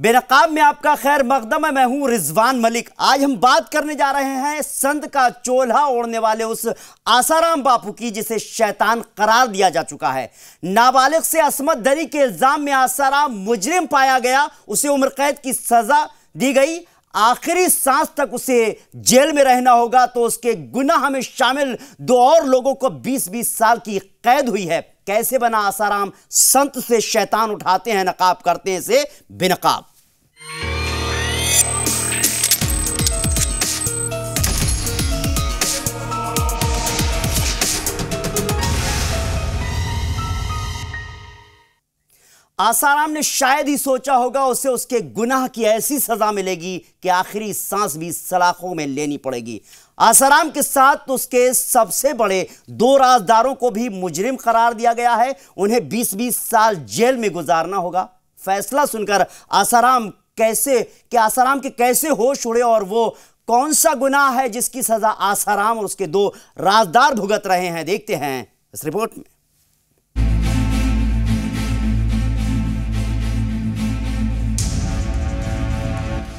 बेनकाब में आपका खैर मकदम है। मैं हूं रिजवान मलिक। आज हम बात करने जा रहे हैं संत का चोल्हा ओढ़ने वाले उस आसाराम बापू की जिसे शैतान करार दिया जा चुका है। नाबालिग से असमत दरी के इल्जाम में आसाराम मुजरिम पाया गया, उसे उम्र कैद की सजा दी गई। आखिरी सांस तक उसे जेल में रहना होगा। तो उसके गुनाह में शामिल दो और लोगों को 20-20 साल की कैद हुई है। कैसे बना आसाराम संत से शैतान उठाते हैं, नकाब करते हैं इसे बेनकाब। आसाराम ने शायद ही सोचा होगा उसे उसके गुनाह की ऐसी सजा मिलेगी कि आखिरी सांस भी सलाखों में लेनी पड़ेगी। आसाराम के साथ उसके सबसे बड़े दो राजदारों को भी मुजरिम करार दिया गया है। उन्हें 20-20 साल जेल में गुजारना होगा। फैसला सुनकर आसाराम के कैसे होश उड़े और वो कौन सा गुनाह है जिसकी सजा आसाराम और उसके दो राजदार भुगत रहे हैं, देखते हैं इस रिपोर्ट में।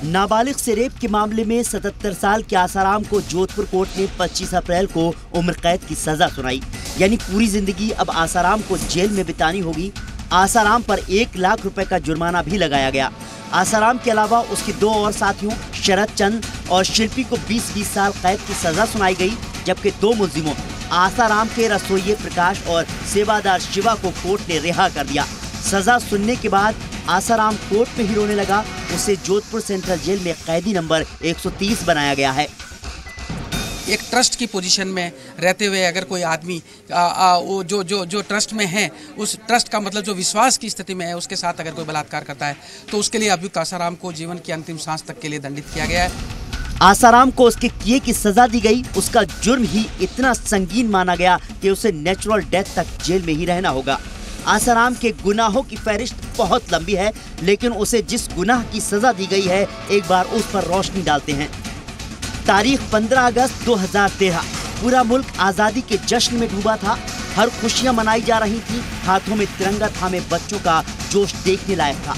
नाबालिग से रेप के मामले में 77 साल के आसाराम को जोधपुर कोर्ट ने 25 अप्रैल को उम्र कैद की सजा सुनाई। यानी पूरी जिंदगी अब आसाराम को जेल में बितानी होगी। आसाराम पर 1 लाख रुपए का जुर्माना भी लगाया गया। आसाराम के अलावा उसके दो और साथियों शरद चंद और शिल्पी को 20-20 साल कैद की सजा सुनाई गई, जबकि दो मुलजिमों आसाराम के रसोइये प्रकाश और सेवादार शिवा को कोर्ट ने रिहा कर दिया। सजा सुनने के बाद आसाराम कोर्ट में ही रोने लगा। उसे जोधपुर सेंट्रल जेल में कैदी नंबर 130 बनाया गया है। एक ट्रस्ट की पोजीशन में रहते हुए अगर कोई आदमी वो जो ट्रस्ट में है, उस ट्रस्ट का मतलब जो विश्वास की स्थिति में है, उसके साथ अगर कोई बलात्कार करता है तो उसके लिए अभियुक्त आसाराम को जीवन की अंतिम सांस तक के लिए दंडित किया गया है। आसाराम को उसके किए की सजा दी गई। उसका जुर्म ही इतना संगीन माना गया कि उसे नेचुरल डेथ तक जेल में ही रहना होगा। आसाराम के गुनाहों की फहरिस्त बहुत लंबी है, लेकिन उसे जिस गुनाह की सजा दी गई है एक बार उस पर रोशनी डालते हैं। तारीख 15 अगस्त 2013। पूरा मुल्क आजादी के जश्न में डूबा था। हर खुशियां मनाई जा रही थी। हाथों में तिरंगा थामे बच्चों का जोश देखने लायक था।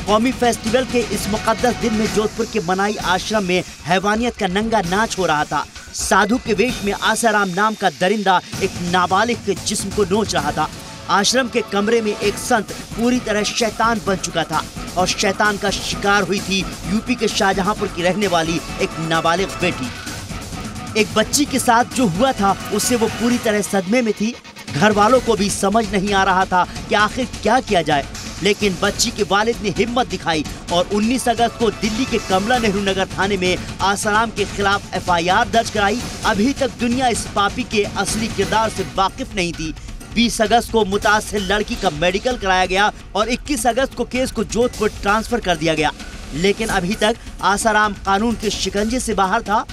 कौमी फेस्टिवल के इस मुकद्दस दिन में जोधपुर के मनाई आश्रम में हैवानियत का नंगा नाच हो रहा था। साधु के वेश में आसाराम नाम का दरिंदा एक नाबालिग के जिस्म को नोच रहा था। आश्रम के कमरे में एक संत पूरी तरह शैतान बन चुका था और शैतान का शिकार हुई थी यूपी के शाहजहांपुर की रहने वाली एक नाबालिग बेटी। एक बच्ची के साथ जो हुआ था उससे वो पूरी तरह सदमे में थी। घर वालों को भी समझ नहीं आ रहा था कि आखिर क्या किया जाए, लेकिन बच्ची के वालिद ने हिम्मत दिखाई और 19 अगस्त को दिल्ली के कमला नेहरू नगर थाने में आसाराम के खिलाफ FIR दर्ज कराई। अभी तक दुनिया इस पापी के असली किरदार से वाकिफ नहीं थी। 20 अगस्त को मुतासिर लड़की का मेडिकल कराया गया और 21 अगस्त को केस को जोधपुर ट्रांसफर कर दिया गया, लेकिन अभी तक आसाराम कानून के शिकंजे से बाहर था।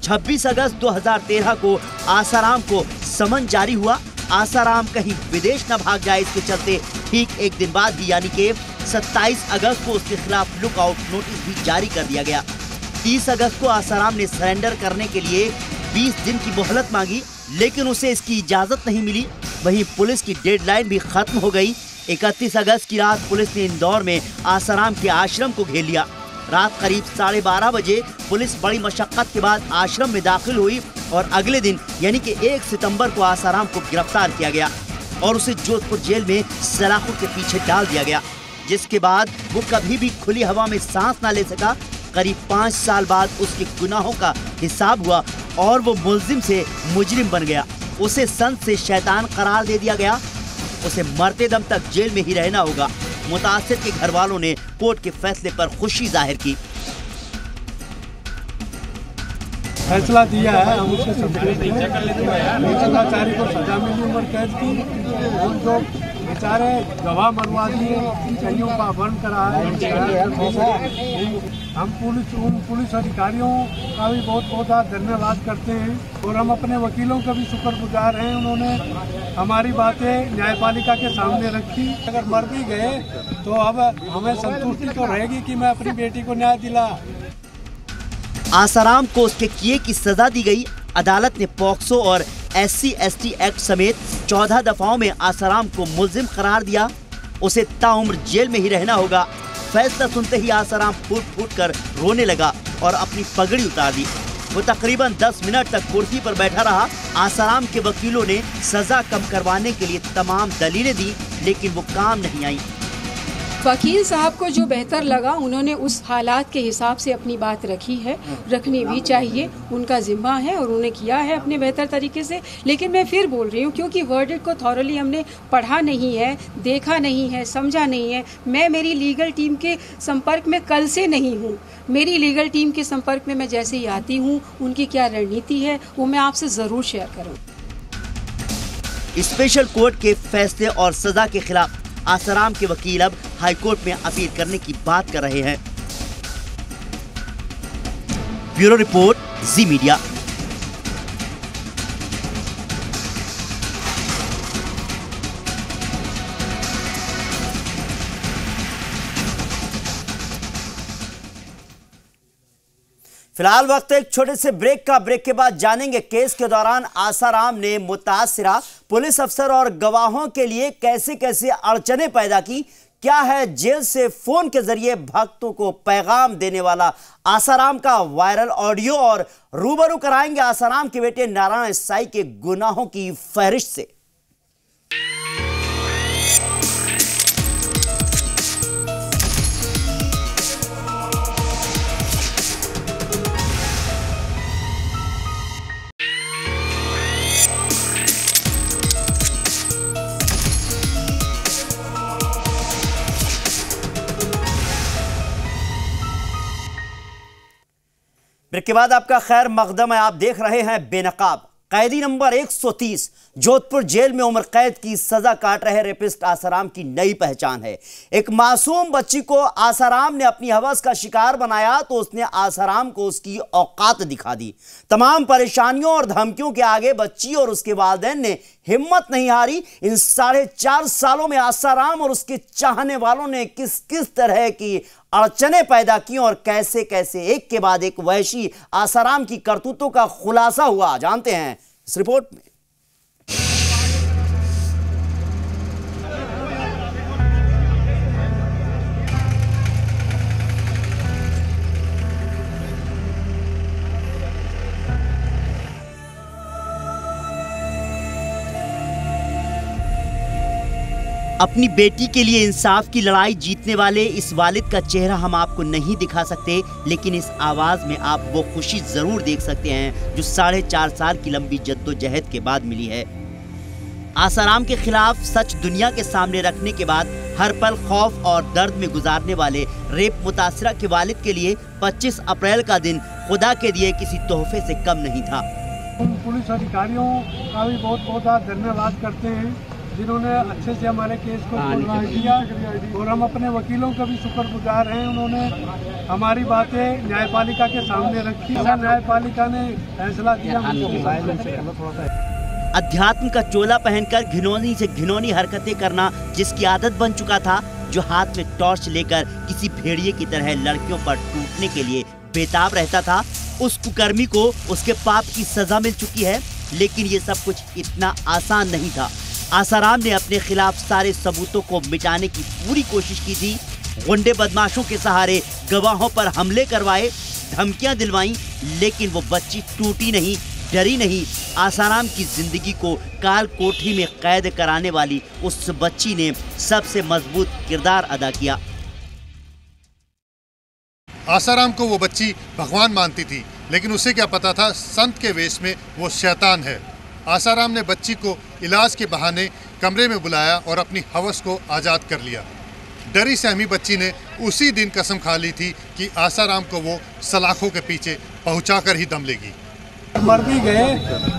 26 अगस्त 2013 को आसाराम को समन जारी हुआ। आसाराम कहीं विदेश न भाग जाए, इसके चलते ठीक एक दिन बाद ही यानी कि 27 अगस्त को उसके खिलाफ लुकआउट नोटिस भी जारी कर दिया गया। 30 अगस्त को आसाराम ने सरेंडर करने के लिए 20 दिन की मोहलत मांगी, लेकिन उसे इसकी इजाजत नहीं मिली। वहीं पुलिस की डेडलाइन भी खत्म हो गई। 31 अगस्त की रात पुलिस ने इंदौर में आसाराम के आश्रम को घेर लिया। रात करीब 12:30 बजे पुलिस बड़ी मशक्कत के बाद आश्रम में दाखिल हुई और अगले दिन यानी कि 1 सितंबर को आसाराम को गिरफ्तार किया गया और उसे जोधपुर जेल में सलाखों के पीछे डाल दिया गया, जिसके बाद वो कभी भी खुली हवा में सांस न ले सका। करीब 5 साल बाद उसके गुनाहों का हिसाब हुआ और वो मुलजिम से मुजरिम बन गया। उसे संत से शैतान करार दे दिया गया। उसे मरते दम तक जेल में ही रहना होगा। मुतासिर के घर वालों ने कोर्ट के फैसले पर खुशी जाहिर की। फैसला दिया है, हम उससे संतुष्ट हैं। को सजा मिली उम्र कैद की। हम जो बेचारे गवाह मरवा दिए, कईयों का अपहरण करा है। हम पुलिस अधिकारियों का भी बहुत बहुत धन्यवाद करते हैं और हम अपने वकीलों का भी शुक्रगुजार हैं। उन्होंने हमारी बातें न्यायपालिका के सामने रखी। अगर मर भी गए तो अब हमें संतुष्टि तो रहेगी कि मैं अपनी बेटी को न्याय दिला। आसाराम को उसके किए की सजा दी गई। अदालत ने पॉक्सो और SC/ST एक्ट समेत 14 दफाओं में आसाराम को मुलजिम करार दिया। उसे ताउम्र जेल में ही रहना होगा। फैसला सुनते ही आसाराम फूट फूट कर रोने लगा और अपनी पगड़ी उतार दी। वो तकरीबन 10 मिनट तक कुर्सी पर बैठा रहा। आसाराम के वकीलों ने सजा कम करवाने के लिए तमाम दलीलें दी, लेकिन वो काम नहीं आई। वकील साहब को जो बेहतर लगा उन्होंने उस हालात के हिसाब से अपनी बात रखी है, रखनी भी चाहिए, उनका जिम्मा है और उन्होंने किया है अपने बेहतर तरीके से। लेकिन मैं फिर बोल रही हूँ, क्योंकि वर्डिक्ट को थॉरली हमने पढ़ा नहीं है, देखा नहीं है, समझा नहीं है। मैं मेरी लीगल टीम के संपर्क में कल से नहीं हूँ। मेरी लीगल टीम के संपर्क में मैं जैसे ही आती हूँ, उनकी क्या रणनीति है वो मैं आपसे ज़रूर शेयर करूँ। स्पेशल कोर्ट के फैसले और सजा के खिलाफ आसाराम के वकील अब हाईकोर्ट में अपील करने की बात कर रहे हैं। ब्यूरो रिपोर्ट, जी मीडिया। फिलहाल वक्त एक छोटे से ब्रेक का। ब्रेक के बाद जानेंगे केस के दौरान आसाराम ने मुतासिरा पुलिस अफसर और गवाहों के लिए कैसे कैसे अड़चनें पैदा की। क्या है जेल से फोन के जरिए भक्तों को पैगाम देने वाला आसाराम का वायरल ऑडियो, और रूबरू कराएंगे आसाराम के बेटे नारायण साई के गुनाहों की फहरिस्त से। ब्रेक के बाद आपका खैर मकदम है। आप देख रहे हैं बेनकाब। कैदी नंबर 130 जोधपुर जेल में उम्र कैद की सजा काट रहे रेपिस्ट आसाराम की नई पहचान है। एक मासूम बच्ची को आसाराम ने अपनी हवस का शिकार बनाया तो उसने आसाराम को उसकी औकात दिखा दी। तमाम परेशानियों और धमकियों के आगे बच्ची और उसके वालिदैन ने हिम्मत नहीं हारी। इन 4.5 सालों में आसाराम और उसके चाहने वालों ने किस किस तरह की अड़चनें पैदा की और कैसे कैसे एक के बाद एक वहशी आसाराम की करतूतों का खुलासा हुआ, जानते हैं इस रिपोर्ट में। अपनी बेटी के लिए इंसाफ की लड़ाई जीतने वाले इस वालिद का चेहरा हम आपको नहीं दिखा सकते, लेकिन इस आवाज में आप वो खुशी जरूर देख सकते हैं जो 4.5 साल की लंबी जद्दोजहद के बाद मिली है। आसाराम के खिलाफ सच दुनिया के सामने रखने के बाद हर पल खौफ और दर्द में गुजारने वाले रेप मुतासिरा के वालिद के लिए 25 अप्रैल का दिन खुदा के दिए किसी तोहफे से कम नहीं था। उन पुलिस अधिकारियों का भी बहुत बहुत धन्यवाद करते हैं जिन्होंने अच्छे से हमारे केस को सुलझा दिया, और हम अपने वकीलों का भी शुक्रगुजार हैं। उन्होंने हमारी बातें न्यायपालिका के सामने रखी। न्यायपालिका ने फैसला दिया। अध्यात्म का चोला पहनकर घिनौनी से घिनौनी हरकतें करना जिसकी आदत बन चुका था, जो हाथ में टॉर्च लेकर किसी भेड़िए की तरह लड़कियों पर टूटने के लिए बेताब रहता था, उस कुकर्मी को उसके पाप की सजा मिल चुकी है। लेकिन ये सब कुछ इतना आसान नहीं था। आसाराम ने अपने खिलाफ सारे सबूतों को मिटाने की पूरी कोशिश की थी। गुंडे बदमाशों के सहारे गवाहों पर हमले करवाए, धमकियां दिलवाई, लेकिन वो बच्ची टूटी नहीं, डरी नहीं। आसाराम की जिंदगी को काल कोठरी में कैद कराने वाली उस बच्ची ने सबसे मजबूत किरदार अदा किया। आसाराम को वो बच्ची भगवान मानती थी, लेकिन उसे क्या पता था संत के वेश में वो शैतान है। आसाराम ने बच्ची को इलाज के बहाने कमरे में बुलाया और अपनी हवस को आज़ाद कर लिया। डरी सहमी बच्ची ने उसी दिन कसम खा ली थी कि आसाराम को वो सलाखों के पीछे पहुंचाकर ही दम लेगी। मर भी गए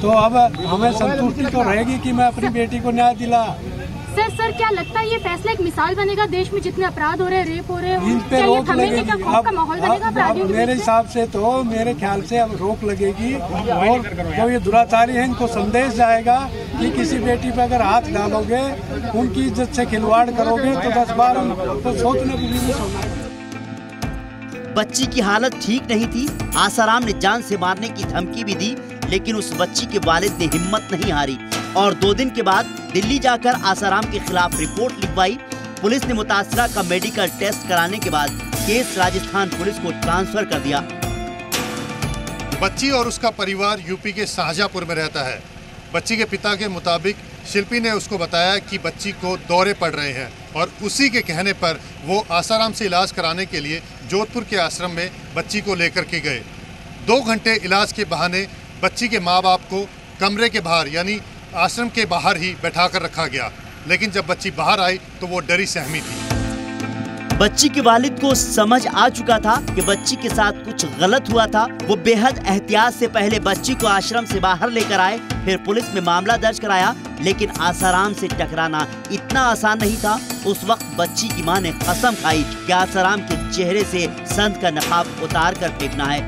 तो अब हमें संतुष्टि तो रहेगी कि मैं अपनी बेटी को न्याय दिला। सर क्या लगता है ये फैसला एक मिसाल बनेगा देश में जितने अपराध हो रहे हैं, रेप हो रहे हैं, इन पे रोक लगेगी। अब मेरे हिसाब से तो मेरे ख्याल से अब रोक लगेगी, और जो ये दुराचारी है इनको संदेश जाएगा कि किसी बेटी पे अगर हाथ डालोगे, उनकी इज्जत से खिलवाड़ करोगे तो 10 बार तो सोचने भी नहीं सोचना। बच्ची की हालत ठीक नहीं थी। आसाराम ने जान से मारने की धमकी भी दी, लेकिन उस बच्ची के वालिद ने हिम्मत नहीं हारी और 2 दिन के बाद दिल्ली जाकर आसाराम के खिलाफ रिपोर्ट लिखवाई। पुलिस ने मुतासरा का मेडिकल टेस्ट कराने के बाद केस राजस्थान पुलिस को ट्रांसफर कर दिया। बच्ची और उसका परिवार यूपी के शाहजहांपुर में रहता है। बच्ची के पिता के मुताबिक शिल्पी ने उसको बताया कि बच्ची को दौरे पड़ रहे हैं और उसी के कहने पर वो आसाराम से इलाज कराने के लिए जोधपुर के आश्रम में बच्ची को लेकर के गए। 2 घंटे इलाज के बहाने बच्ची के माँ बाप को कमरे के बाहर यानी आश्रम के बाहर ही बैठा कर रखा गया, लेकिन जब बच्ची बाहर आई तो वो डरी सहमी थी। बच्ची के वालिद को समझ आ चुका था कि बच्ची के साथ कुछ गलत हुआ था। वो बेहद एहतियात से पहले बच्ची को आश्रम से बाहर लेकर आए, फिर पुलिस में मामला दर्ज कराया। लेकिन आसाराम से टकराना इतना आसान नहीं था। उस वक्त बच्ची की मां ने कसम खाई कि आसाराम के चेहरे से संत का नकाब उतार कर फेंकना है।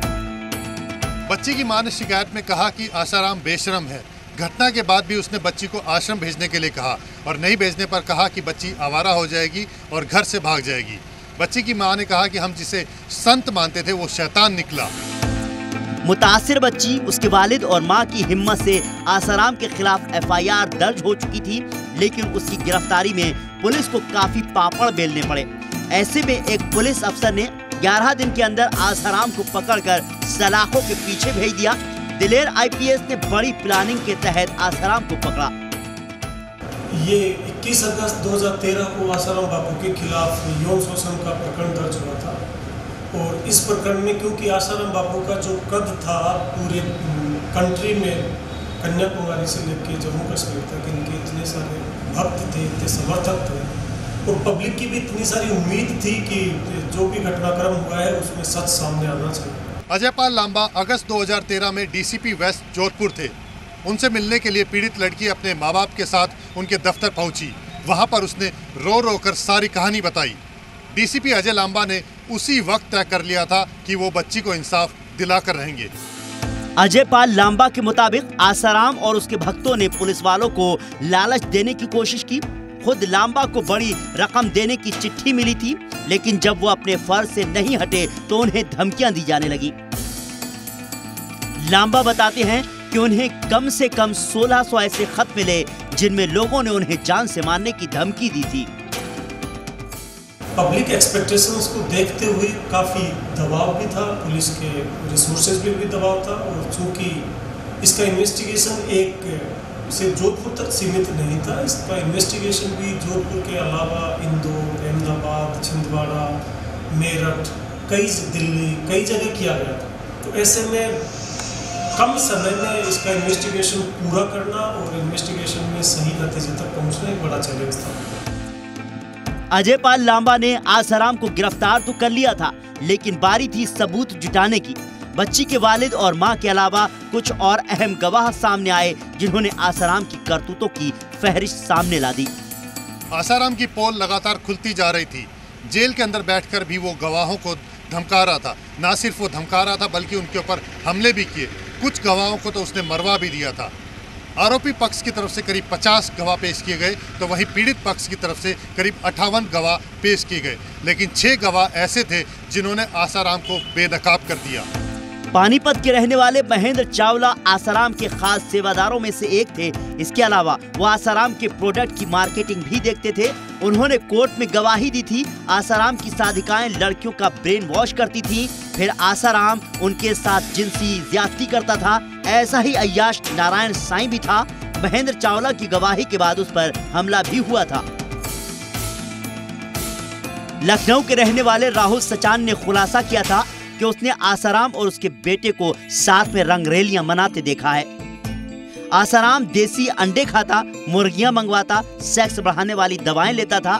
बच्ची की मां ने शिकायत में कहा कि आसाराम बेशरम है। घटना के बाद भी उसने बच्ची को आश्रम भेजने के लिए कहा और नहीं भेजने पर कहा कि बच्ची आवारा हो जाएगी और घर से भाग जाएगी। बच्ची की मां ने कहा कि हम जिसे संत मानते थे वो शैतान निकला। मुतासिर बच्ची, उसके वालिद और मां की हिम्मत से आसाराम के खिलाफ एफआईआर दर्ज हो चुकी थी, लेकिन उसकी गिरफ्तारी में पुलिस को काफी पापड़ बेलने पड़े। ऐसे में एक पुलिस अफसर ने 11 दिन के अंदर आसाराम को पकड़कर सलाखों के पीछे भेज दिया। दिलेर आईपीएस ने बड़ी प्लानिंग के तहत आसाराम को पकड़ा। ये 21 अगस्त 2013 को आसाराम बापू के खिलाफ यौन शोषण का प्रकरण दर्ज हुआ था और इस प्रकरण में क्योंकि आसाराम बापू का जो कद था पूरे कंट्री में कन्याकुमारी से लेकर जम्मू कश्मीर तक इनके इतने सारे भक्त थे, इतने समर्थक थे और पब्लिक की भी इतनी सारी उम्मीद थी कि जो भी घटनाक्रम हुआ है उसमें सच सामने आना चाहिए। अजयपाल लांबा अगस्त 2013 में डीसीपी वेस्ट जोधपुर थे। उनसे मिलने के लिए पीड़ित लड़की अपने माँ बाप के साथ उनके दफ्तर पहुंची। वहां पर उसने रो रो कर सारी कहानी बताई। डीसीपी अजय लांबा ने उसी वक्त तय कर लिया था कि वो बच्ची को इंसाफ दिलाकर रहेंगे। अजयपाल लांबा के मुताबिक आसाराम और उसके भक्तों ने पुलिस वालों को लालच देने की कोशिश की। खुद लांबा को बड़ी रकम देने की चिट्ठी मिली थी, लेकिन जब वो अपने फर्ज से नहीं हटे तो उन्हें धमकियां दी जाने लगी। लांबा बताते हैं कि उन्हें कम से कम 1600 ऐसे खत मिले जिनमें लोगों ने उन्हें जान से मारने की धमकी दी थी। पब्लिक एक्सपेक्टेशंस को देखते हुए काफ़ी दबाव भी था, पुलिस के रिसोर्सेज पे भी दबाव था और चूँकि इसका इन्वेस्टिगेशन एक सिर्फ जोधपुर तक सीमित नहीं था, इसका इन्वेस्टिगेशन भी जोधपुर के अलावा इंदौर, अहमदाबाद, छिंदवाड़ा, मेरठ, दिल्ली कई जगह किया गया था। तो ऐसे में कम समय में इसका इन्वेस्टिगेशन पूरा करना और इन्वेस्टिगेशन में सही नतीजे तक पहुंचना एक बड़ा चैलेंज था। अजयपाल लांबा ने आसाराम को गिरफ्तार तो कर लिया था, लेकिन बारी थी सबूत जुटाने की। बच्ची के वालिद और मां के अलावा कुछ और अहम गवाह सामने आए जिन्होंने आसाराम की करतूतों की फहरिस्त सामने ला दी। आसाराम की पोल लगातार खुलती जा रही थी। जेल के अंदर बैठकर भी वो गवाहों को धमका रहा था। ना सिर्फ वो धमका रहा था बल्कि उनके ऊपर हमले भी किए। कुछ गवाहों को तो उसने मरवा भी दिया था। आरोपी पक्ष की तरफ से करीब 50 गवाह पेश किए गए तो वहीं पीड़ित पक्ष की तरफ से करीब 58 गवाह पेश किए गए, लेकिन 6 गवाह ऐसे थे जिन्होंने आसाराम को बेनकाब कर दिया। पानीपत के रहने वाले महेंद्र चावला आसाराम के खास सेवादारों में से एक थे। इसके अलावा वो आसाराम के प्रोडक्ट की मार्केटिंग भी देखते थे। उन्होंने कोर्ट में गवाही दी थी। आसाराम की साधिकाएं लड़कियों का ब्रेन वॉश करती थी, फिर आसाराम उनके साथ जिनसी ज्यादती करता था। ऐसा ही अय्याश नारायण साईं भी था। महेंद्र चावला की गवाही के बाद उस पर हमला भी हुआ था। लखनऊ के रहने वाले राहुल सचान ने खुलासा किया था कि उसने आसाराम और उसके बेटे को साथ में रंगरेलियां मनाते देखा है। आसाराम देसी अंडे खाता, मुर्गियां मंगवाता, सेक्स बढ़ाने वाली दवाएं लेता था।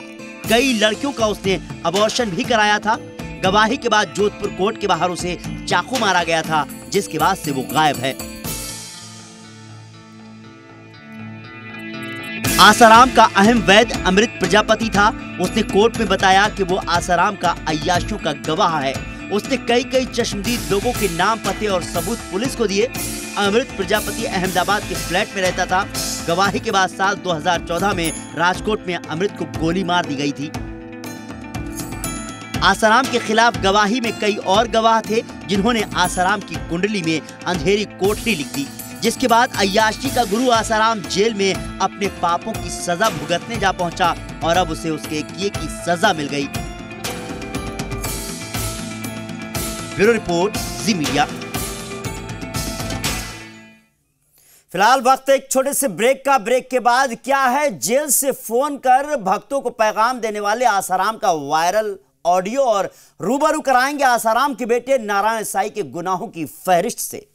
कई लड़कियों का उसने अबॉर्शन भी कराया था। गवाही के बाद जोधपुर कोर्ट के बाहर उसे चाकू मारा गया था, जिसके बाद से वो गायब है। आसाराम का अहम वैद्य अमृत प्रजापति था। उसने कोर्ट में बताया कि वो आसाराम का अय्याशों का गवाह है। उसने कई चश्मदीद लोगों के नाम, पते और सबूत पुलिस को दिए। अमृत प्रजापति अहमदाबाद के फ्लैट में रहता था। गवाही के बाद साल 2014 में राजकोट में अमृत को गोली मार दी गई थी। आसाराम के खिलाफ गवाही में कई और गवाह थे जिन्होंने आसाराम की कुंडली में अंधेरी कोठरी लिख दी। जिसके बाद अय्याशी का गुरु आसाराम जेल में अपने पापों की सजा भुगतने जा पहुंचा और अब उसे उसके किए की सजा मिल गई। ब्यूरो रिपोर्ट, जी मीडिया। फिलहाल वक्त एक छोटे से ब्रेक का। ब्रेक के बाद क्या है जेल से फोन कर भक्तों को पैगाम देने वाले आसाराम का वायरल ऑडियो, और रूबरू कराएंगे आसाराम के बेटे नारायण साईं के गुनाहों की फहरिस्त से।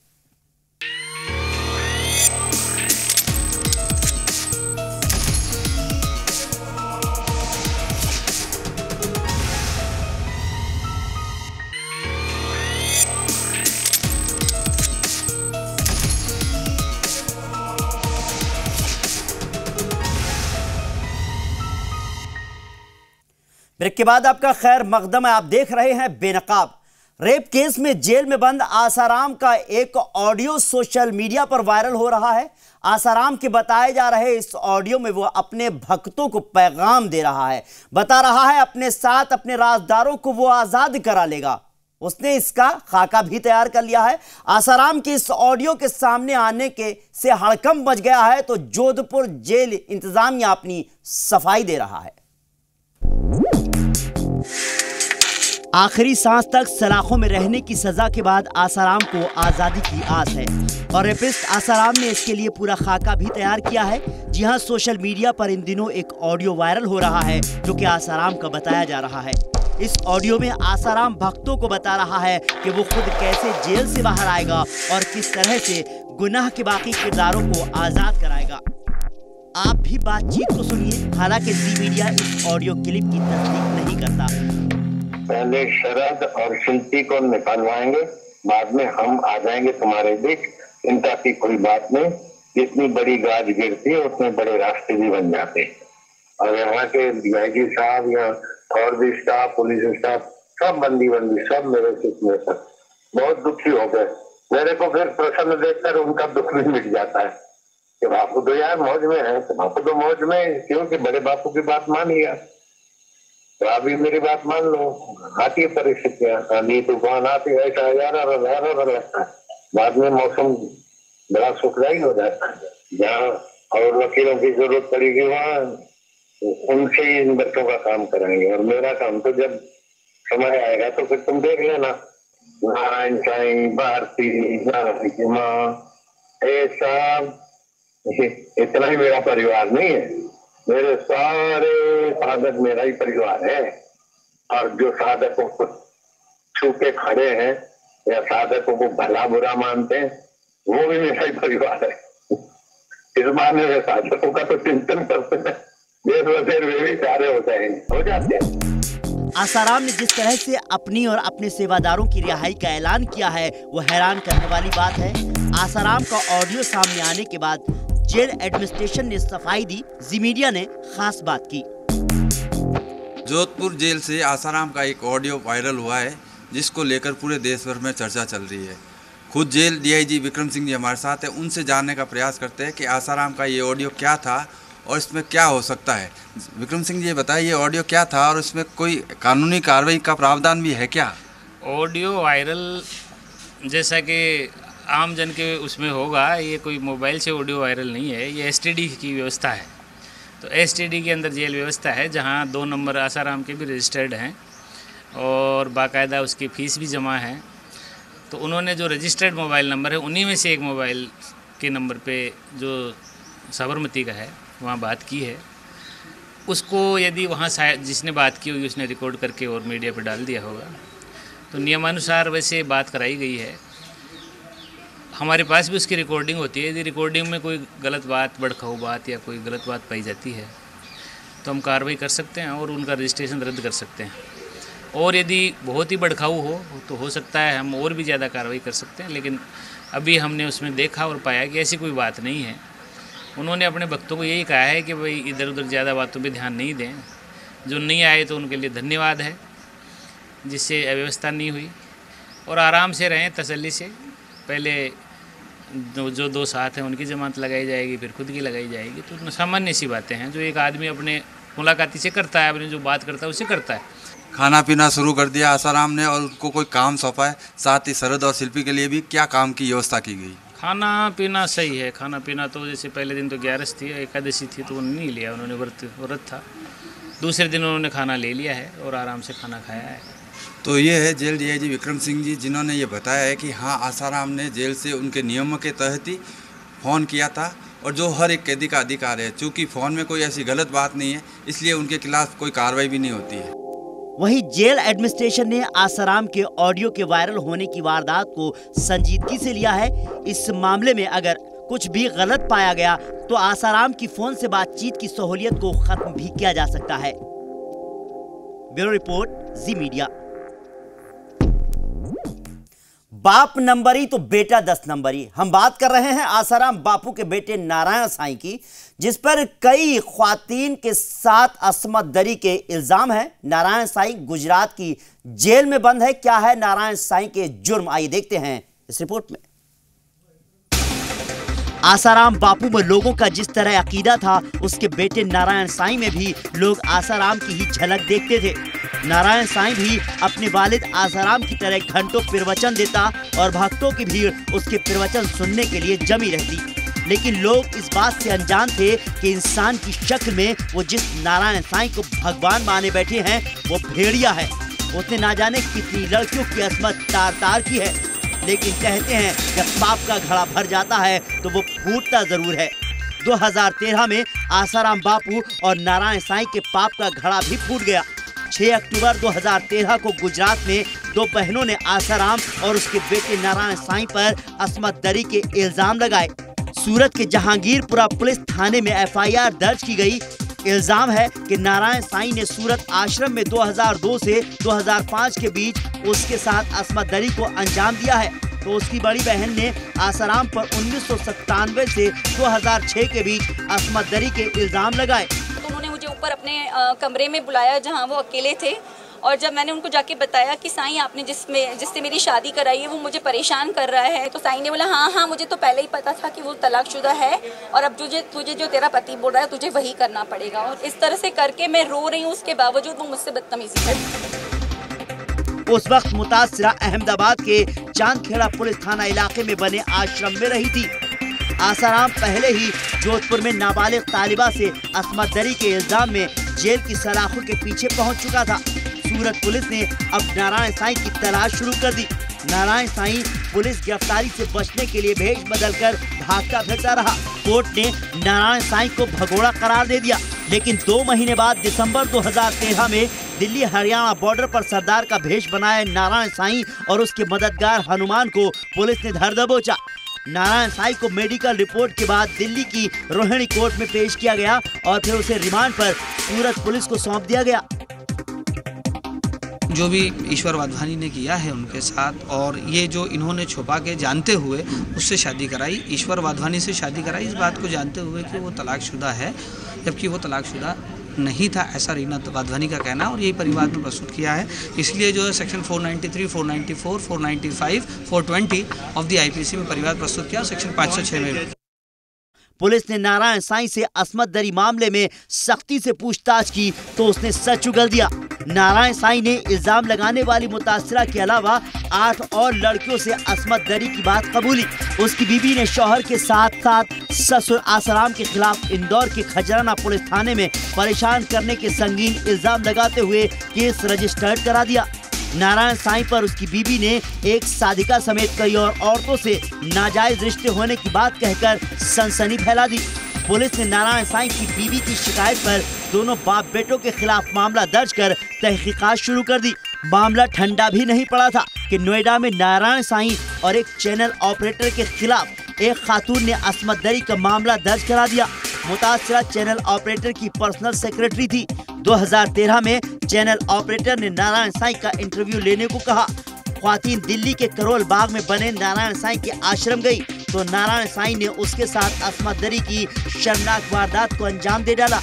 ब्रेक के बाद आपका खैर मकदम है। आप देख रहे हैं बेनकाब रेप केस में जेल में बंद आसाराम का एक ऑडियो सोशल मीडिया पर वायरल हो रहा है। आसाराम के बताए जा रहे इस ऑडियो में वो अपने भक्तों को पैगाम दे रहा है, बता रहा है अपने साथ अपने राजदारों को वो आजाद करा लेगा। उसने इसका खाका भी तैयार कर लिया है। आसाराम के इस ऑडियो के सामने आने के से हड़कंप मच गया है तो जोधपुर जेल इंतजामिया अपनी सफाई दे रहा है। आखिरी सांस तक सलाखों में रहने की सजा के बाद आसाराम को आजादी की आस है और रेपिस्ट आसाराम ने इसके लिए पूरा खाका भी तैयार किया है। जी हां, सोशल मीडिया पर इन दिनों एक ऑडियो वायरल हो रहा है जो कि आसाराम का बताया जा रहा है। इस ऑडियो में आसाराम भक्तों को बता रहा है कि वो खुद कैसे जेल से बाहर आएगा और किस तरह से गुनाह के बाकी किरदारों को आजाद कराएगा। आप भी बातचीत को सुनिए। हालांकि जी मीडिया इस ऑडियो क्लिप की तस्दीक नहीं करता। पहले शरद और शिल्पी को निकालवाएंगे, बाद में हम आ जाएंगे तुम्हारे बीच। चिंता की कोई बात नहीं। जितनी बड़ी गाज गिरती है उतने बड़े रास्ते भी बन जाते हैं। और यहाँ के डीआईजी साहब या और भी स्टाफ, पुलिस स्टाफ, सब बंदी सब मेरे में तक बहुत दुखी हो गए। मेरे को फिर प्रसन्न देखकर उनका दुख भी मिट जाता है कि बापू तो यार मौज में है। तो बापू तो मौज में क्योंकि बड़े बापू की बात मान लिया, तो अभी मेरी बात मान लो। आती है परिस्थितियां, आंधी तूफान आती है, ऐसा लगता है। बाद में मौसम बड़ा सुखदायी हो जाता है। जहाँ और वकीलों की जरूरत पड़ेगी वहाँ उनसे ही इन बच्चों का काम कराएंगे। और मेरा काम तो जब समय आएगा तो फिर तुम देख लेना। नारायण साईं, भारती माँ, ऐसा इतना ही मेरा परिवार नहीं है। मेरे सारे साधक मेरा ही परिवार है। और जो साधकों को छू के खड़े हैं या साधकों को भला बुरा मानते हैं वो भी मेरा ही परिवार है। इस माने में साधकों का तो चिंतन करते हैं, देश वे भी सारे हो जाते हैं। आसाराम ने जिस तरह से अपनी और अपने सेवादारों की रिहाई का ऐलान किया है वो हैरान करने वाली बात है। आसाराम का ऑडियो सामने आने के बाद जेल एडमिनिस्ट्रेशन ने सफाई दी। जी मीडिया ने खास बात की। जोधपुर जेल से आसाराम का एक ऑडियो वायरल हुआ है जिसको लेकर पूरे देश भर में चर्चा चल रही है। खुद जेल डीआईजी विक्रम सिंह जी हमारे साथ हैं, उनसे जानने का प्रयास करते हैं कि आसाराम का ये ऑडियो क्या था और इसमें क्या हो सकता है। विक्रम सिंह जी ये बताइए, ये ऑडियो क्या था और इसमें कोई कानूनी कार्रवाई का प्रावधान भी है क्या? ऑडियो वायरल जैसा कि आम जन के उसमें होगा, ये कोई मोबाइल से ऑडियो वायरल नहीं है, ये एसटीडी की व्यवस्था है। तो एसटीडी के अंदर जेल व्यवस्था है जहाँ 2 नंबर आसाराम के भी रजिस्टर्ड हैं और बाकायदा उसकी फ़ीस भी जमा है। तो उन्होंने जो रजिस्टर्ड मोबाइल नंबर है उन्हीं में से एक मोबाइल के नंबर पे जो साबरमती का है वहाँ बात की है। उसको यदि वहाँ जिसने बात की होगी उसने रिकॉर्ड करके और मीडिया पर डाल दिया होगा। तो नियमानुसार वैसे बात कराई गई है। हमारे पास भी उसकी रिकॉर्डिंग होती है। यदि रिकॉर्डिंग में कोई गलत बात, भड़काऊ बात या कोई गलत बात पाई जाती है तो हम कार्रवाई कर सकते हैं और उनका रजिस्ट्रेशन रद्द कर सकते हैं। और यदि बहुत ही भड़काऊ हो तो हो सकता है हम और भी ज़्यादा कार्रवाई कर सकते हैं। लेकिन अभी हमने उसमें देखा और पाया कि ऐसी कोई बात नहीं है। उन्होंने अपने भक्तों को यही कहा है कि भाई इधर उधर ज़्यादा बातों पे ध्यान नहीं दें। जो नहीं आए तो उनके लिए धन्यवाद है जिससे अव्यवस्था नहीं हुई, और आराम से रहें तसल्ली से। पहले जो 2 साथ हैं उनकी जमानत लगाई जाएगी, फिर खुद की लगाई जाएगी। तो सामान्य सी बातें हैं जो एक आदमी अपने मुलाकाती से करता है, अपने जो बात करता है उसे करता है। खाना पीना शुरू कर दिया आसाराम ने और उनको कोई काम सौंपा है, साथ ही शरद और शिल्पी के लिए भी क्या काम की व्यवस्था की गई? खाना पीना सही है। खाना पीना तो जैसे पहले दिन तो 11 थी, एकादशी थी तो उन्होंने नहीं लिया, उन्होंने व्रत था। दूसरे दिन उन्होंने खाना ले लिया है और आराम से खाना खाया है। तो ये है जेल डीआईजी विक्रम सिंह जी, जिन्होंने ये बताया है कि हाँ, आसाराम ने जेल से उनके नियमों के तहत ही फ़ोन किया था और जो हर एक कैदी का अधिकार है। चूँकि फ़ोन में कोई ऐसी गलत बात नहीं है, इसलिए उनके खिलाफ कोई कार्रवाई भी नहीं होती है। वहीं जेल एडमिनिस्ट्रेशन ने आसाराम के ऑडियो के वायरल होने की वारदात को संजीदगी से लिया है। इस मामले में अगर कुछ भी गलत पाया गया तो आसाराम की फोन से बातचीत की सहूलियत को खत्म भी किया जा सकता है। ब्यूरो रिपोर्ट, जी मीडिया। बाप नंबरी तो बेटा 10 नंबरी। हम बात कर रहे हैं आसाराम बापू के बेटे नारायण साईं की, जिस पर कई ख्वातीन के साथ असमत दरी के इल्जाम है। नारायण साईं गुजरात की जेल में बंद है। क्या है नारायण साईं के जुर्म, आइए देखते हैं इस रिपोर्ट में। आसाराम बापू में लोगों का जिस तरह अकीदा था, उसके बेटे नारायण साईं में भी लोग आसाराम की ही झलक देखते थे। नारायण साईं भी अपने वालिद आसाराम की तरह घंटों प्रवचन देता और भक्तों की भीड़ उसके प्रवचन सुनने के लिए जमी रहती। लेकिन लोग इस बात से अनजान थे कि इंसान की शक्ल में वो जिस नारायण साईं को भगवान माने बैठे हैं, वो भेड़िया है। उसने ना जाने कितनी लड़कियों की असमत तार तार की है। लेकिन कहते हैं जब पाप का घड़ा भर जाता है तो वो फूटता जरूर है। 2013 में आसाराम बापू और नारायण साईं के पाप का घड़ा भी फूट गया। 6 अक्टूबर 2013 को गुजरात में 2 बहनों ने आसाराम और उसके बेटे नारायण साईं पर असमत दरी के इल्जाम लगाए। सूरत के जहांगीरपुरा पुलिस थाने में FIR दर्ज की गई। इल्जाम है कि नारायण साईं ने सूरत आश्रम में 2002 से 2005 के बीच उसके साथ असमत दरी को अंजाम दिया है। तो उसकी बड़ी बहन ने आसाराम पर 1997 से 2006 के बीच असमत दरी के इल्जाम लगाए। तो उन्होंने मुझे ऊपर अपने कमरे में बुलाया जहां वो अकेले थे, और जब मैंने उनको जाके बताया कि साईं आपने जिससे मेरी शादी कराई है वो मुझे परेशान कर रहा है, तो साईं ने बोला हाँ मुझे तो पहले ही पता था कि वो तलाकशुदा है और अब तुझे जो तेरा पति बोल रहा है तुझे वही करना पड़ेगा। और इस तरह से करके मैं रो रही हूँ, उसके बावजूद वो मुझसे बदतमीजी करती। उस वक्त मुतासिरा अहमदाबाद के चांदखेड़ा पुलिस थाना इलाके में बने आश्रम में रही थी। आसाराम पहले ही जोधपुर में नाबालिग तालिबा से असमत दरी के इल्जाम में जेल की सलाखों के पीछे पहुंच चुका था। सूरत पुलिस ने अब नारायण साईं की तलाश शुरू कर दी। नारायण साईं पुलिस गिरफ्तारी से बचने के लिए भेष बदलकर भागता फिरता रहा। कोर्ट ने नारायण साईं को भगोड़ा करार दे दिया। लेकिन 2 महीने बाद दिसंबर 2013 में दिल्ली हरियाणा बॉर्डर पर सरदार का भेष बनाए नारायण साईं और उसके मददगार हनुमान को पुलिस ने धर दबोचा। नारायण साईं को मेडिकल रिपोर्ट के बाद दिल्ली की रोहिणी कोर्ट में पेश किया गया और फिर उसे रिमांड पर सूरत पुलिस को सौंप दिया गया। जो भी ईश्वर वाधवानी ने किया है उनके साथ, और ये जो इन्होंने छुपा के जानते हुए उससे शादी कराई, ईश्वर वाधवानी से शादी कराई, इस बात को जानते हुए कि वो तलाकशुदा है, जबकि वो तलाकशुदा नहीं था, ऐसा रीना वाधवानी का कहना, और यही परिवार में प्रस्तुत किया है। इसलिए जो है सेक्शन 493, 494, 495, 420 ऑफ द IPC में परिवार प्रस्तुत किया, सेक्शन 506 में। पुलिस ने नारायण साईं से असमत दरी मामले में सख्ती से पूछताछ की तो उसने सच उगल दिया। नारायण साईं ने इल्जाम लगाने वाली मुतासिरा के अलावा 8 और लड़कियों से असमत दरी की बात कबूली। उसकी बीवी ने शौहर के साथ साथ ससुर आसाराम के खिलाफ इंदौर के खजराना पुलिस थाने में परेशान करने के संगीन इल्जाम लगाते हुए केस रजिस्टर्ड करा दिया। नारायण साईं पर उसकी बीवी ने एक साधिका समेत कई और औरतों से नाजायज रिश्ते होने की बात कहकर सनसनी फैला दी। पुलिस ने नारायण साईं की बीवी की शिकायत पर दोनों बाप बेटों के खिलाफ मामला दर्ज कर तहकीकात शुरू कर दी। मामला ठंडा भी नहीं पड़ा था कि नोएडा में नारायण साईं और एक चैनल ऑपरेटर के खिलाफ एक खातून ने असमत दरी का मामला दर्ज करा दिया। मुतासिरा चैनल ऑपरेटर की पर्सनल सेक्रेटरी थी। 2013 में चैनल ऑपरेटर ने नारायण साईं का इंटरव्यू लेने को कहा। ख्वातीन दिल्ली के करोल बाग में बने नारायण साईं के आश्रम गई तो नारायण साईं ने उसके साथ असमत दरी की शर्मनाक वारदात को अंजाम दे डाला।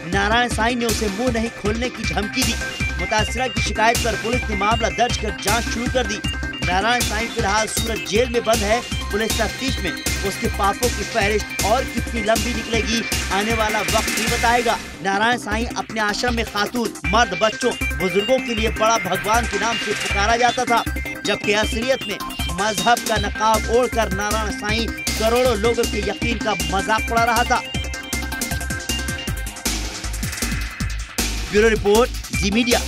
नारायण साईं ने उसे मुंह नहीं खोलने की धमकी दी। मुतासिरा की शिकायत पर पुलिस ने मामला दर्ज कर जांच शुरू कर दी। नारायण साईं फिलहाल सूरत जेल में बंद है। पुलिस तफ्तीश में उसके पापों की फहरिस्त और कितनी लंबी निकलेगी आने वाला वक्त ही बताएगा। नारायण साईं अपने आश्रम में खातून, मर्द, बच्चों, बुजुर्गों के लिए बड़ा भगवान के नाम से पुकारा जाता था, जबकि असलियत में मजहब का नकाब ओढ़कर नारायण साईं करोड़ों लोगों के यकीन का मजाक उड़ा रहा था। ब्यूरो रिपोर्ट, जी मीडिया।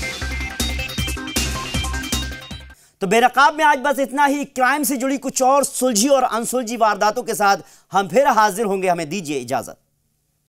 तो बेनकाब में आज बस इतना ही। क्राइम से जुड़ी कुछ और सुलझी और अनसुलझी वारदातों के साथ हम फिर हाजिर होंगे। हमें दीजिए इजाजत।